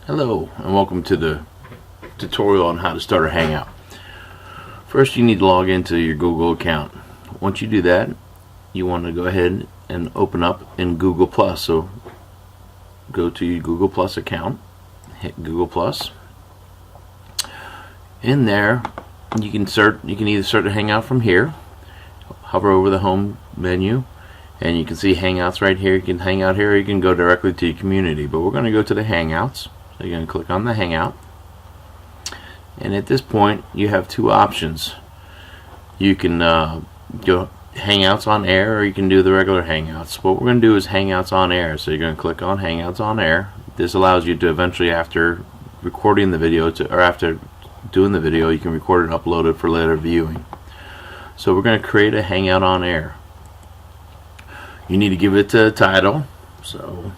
Hello and welcome to the tutorial on how to start a Hangout. First you need to log into your Google account. Once you do that, you want to go ahead and open up in Google Plus. So go to your Google Plus account, hit Google Plus. In there you can either start a Hangout from here, hover over the home menu, and you can see Hangouts right here. You can hang out here or you can go directly to your community, but we're going to go to the Hangouts. So you're going to click on the Hangout, and at this point you have two options. You can go Hangouts on Air, or you can do the regular Hangouts. What we're going to do is Hangouts on Air. So you're going to click on Hangouts on Air. This allows you to eventually, after recording the video or after doing the video, you can record and upload it for later viewing. So we're going to create a Hangout on Air. You need to give it a title, so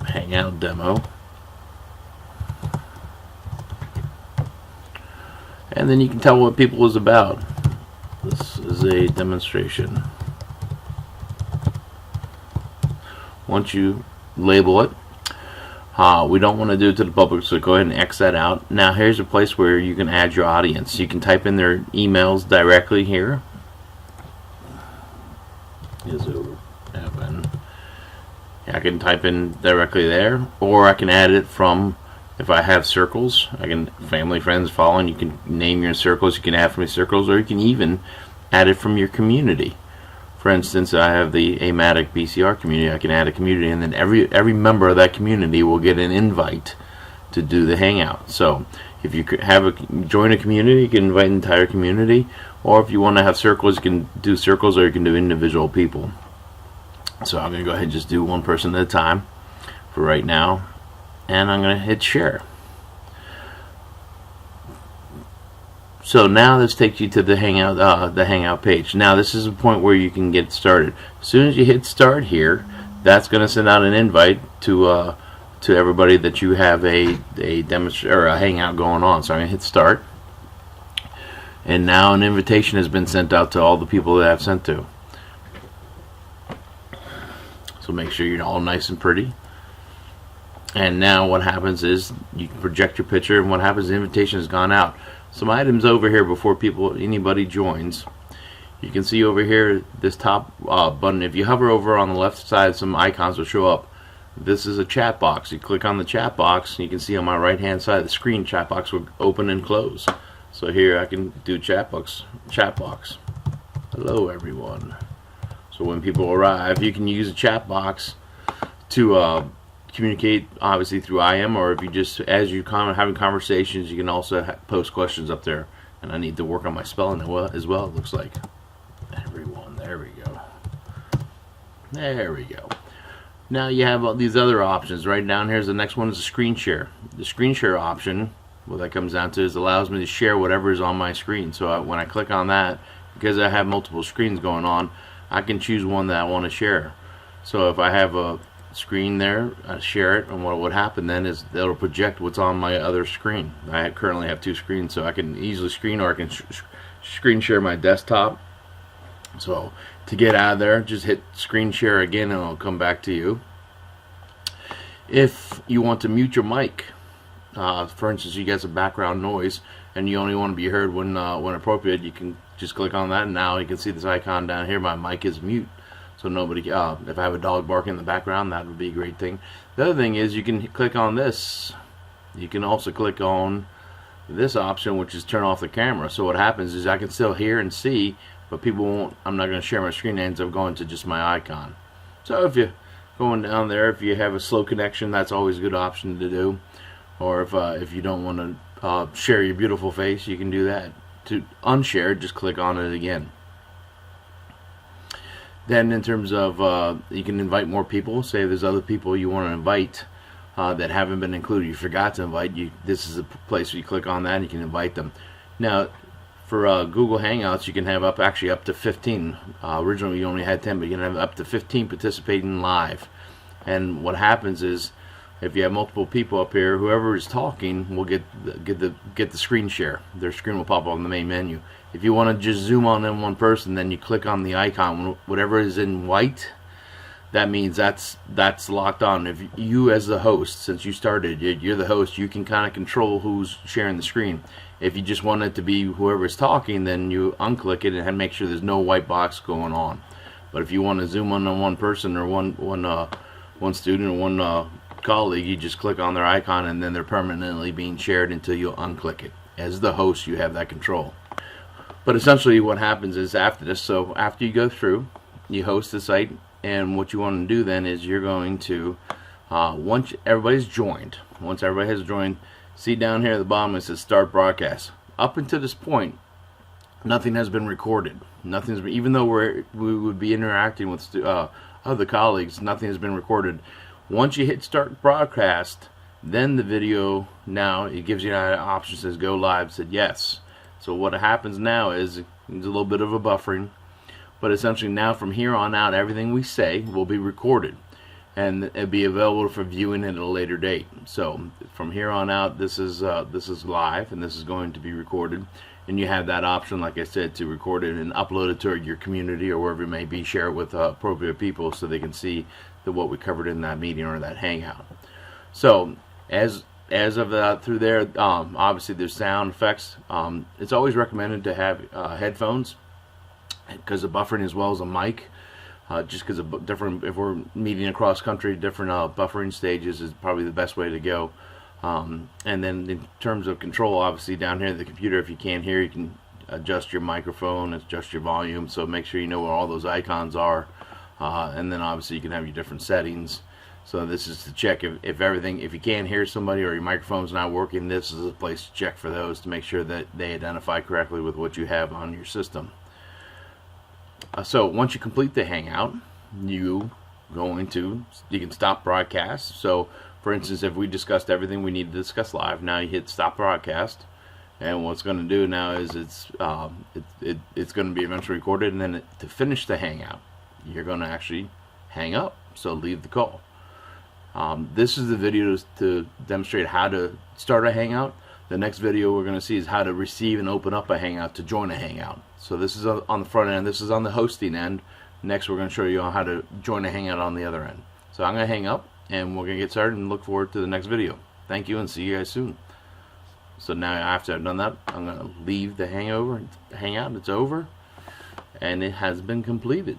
Hangout Demo. And then you can tell what people is about. This is a demonstration. Once you label it, we don't want to do it to the public, so go ahead and X that out. Now here's a place where you can add your audience. You can type in their emails directly here. I can type in directly there, or I can add it from, if I have circles, I can family, friends, following. You can name your circles. You can add from your circles, or you can even add it from your community. For instance, I have the Amatic BCR community. I can add a community, and then every member of that community will get an invite to do the Hangout. So if you join a community, you can invite an entire community, or if you want to have circles, you can do circles, or you can do individual people. So I'm going to go ahead and just do one person at a time for right now. And I'm going to hit share. So now this takes you to the Hangout page. Now this is a point where you can get started. As soon as you hit start here, that's going to send out an invite to everybody that you have a demonstration or a Hangout going on. So I'm going to hit start, and now an invitation has been sent out to all the people that I've sent to. So make sure you're all nice and pretty. And now what happens is you can project your picture, and what happens, the invitation has gone out. Some items over here before anybody joins. You can see over here this top button. If you hover over on the left side, some icons will show up. This is a chat box. You click on the chat box, and you can see on my right hand side of the screen, chat box will open and close. So here I can do chat box. Hello everyone. So when people arrive, you can use a chat box to communicate, obviously through IM, or if you just, as you're having conversations, you can also post questions up there. And I need to work on my spelling as well, it looks like. Everyone, there we go. There we go. Now you have all these other options. Right down here is the next one is a screen share. The screen share option, what that comes down to is allows me to share whatever is on my screen. So when I click on that, because I have multiple screens going on, I can choose one that I want to share. So if I have a screen there, I share it, and what would happen then is it'll project what's on my other screen. I currently have two screens, so I can easily screen, or I can screen share my desktop. So to get out of there, just hit screen share again, and it'll come back to you. If you want to mute your mic, for instance, you get some background noise and you only want to be heard when appropriate, you can just click on that, and now you can see this icon down here. My mic is mute. So nobody, if I have a dog barking in the background, that would be a great thing. The other thing is you can click on this. You can also click on this option, which is turn off the camera. So what happens is I can still hear and see, but people won't. I'm not going to share my screen. It ends up going to just my icon. So if you're going down there, if you have a slow connection, that's always a good option to do. Or if you don't want to share your beautiful face, you can do that. To unshare, just click on it again. Then in terms of, you can invite more people. Say there's other people you want to invite that haven't been included, you forgot to invite. This is a place where you click on that and you can invite them. Now for Google Hangouts, you can have up to 15. Originally you only had 10, but you can have up to 15 participating live. And what happens is, if you have multiple people up here, whoever is talking will get the screen share. Their screen will pop up on the main menu. If you want to just zoom on in one person, then you click on the icon. Whatever is in white, that means that's locked on. If you, as the host, since you started, you're the host, you can kind of control who's sharing the screen. If you just want it to be whoever's talking, then you unclick it and make sure there's no white box going on. But if you want to zoom on one person or one student or one colleague, you just click on their icon and then they're permanently being shared until you unclick it. As the host, you have that control. But essentially what happens is after this, so after you go through, you host the site, and what you want to do then is you're going to, once everybody has joined, see down here at the bottom it says start broadcast. Up until this point, nothing has been recorded. Even though we would be interacting with other colleagues, nothing has been recorded. Once you hit start broadcast, then the video, now it gives you an option that says go live. Said yes. So what happens now is there's a little bit of a buffering, but essentially now from here on out, everything we say will be recorded and it'll be available for viewing at a later date. So from here on out, this is live and this is going to be recorded, and you have that option, like I said, to record it and upload it to your community or wherever it may be. Share it with appropriate people so they can see what we covered in that meeting or that hangout. So as of that through there, obviously there's sound effects. It's always recommended to have headphones because of buffering, as well as a mic. Just because of different, if we're meeting across country, different buffering stages is probably the best way to go. And then in terms of control, obviously down here at the computer, if you can't hear, you can adjust your microphone, adjust your volume. So make sure you know where all those icons are. And then obviously you can have your different settings. So this is to check if you can't hear somebody or your microphone's not working, this is a place to check for those to make sure that they identify correctly with what you have on your system. So once you complete the hangout, you can stop broadcast. So for instance, if we discussed everything we need to discuss live, now you hit stop broadcast, and what's going to do now is it's going to be eventually recorded, and then to finish the hangout, you're going to actually hang up. So leave the call. This is the video to demonstrate how to start a hangout. The next video we're going to see is how to receive and open up a hangout to join a hangout. So this is on the front end, this is on the hosting end. Next we're going to show you how to join a hangout on the other end. So I'm going to hang up and we're going to get started and look forward to the next video. Thank you and see you guys soon. So now after I've done that, I'm going to leave the hangout. It's over and it has been completed.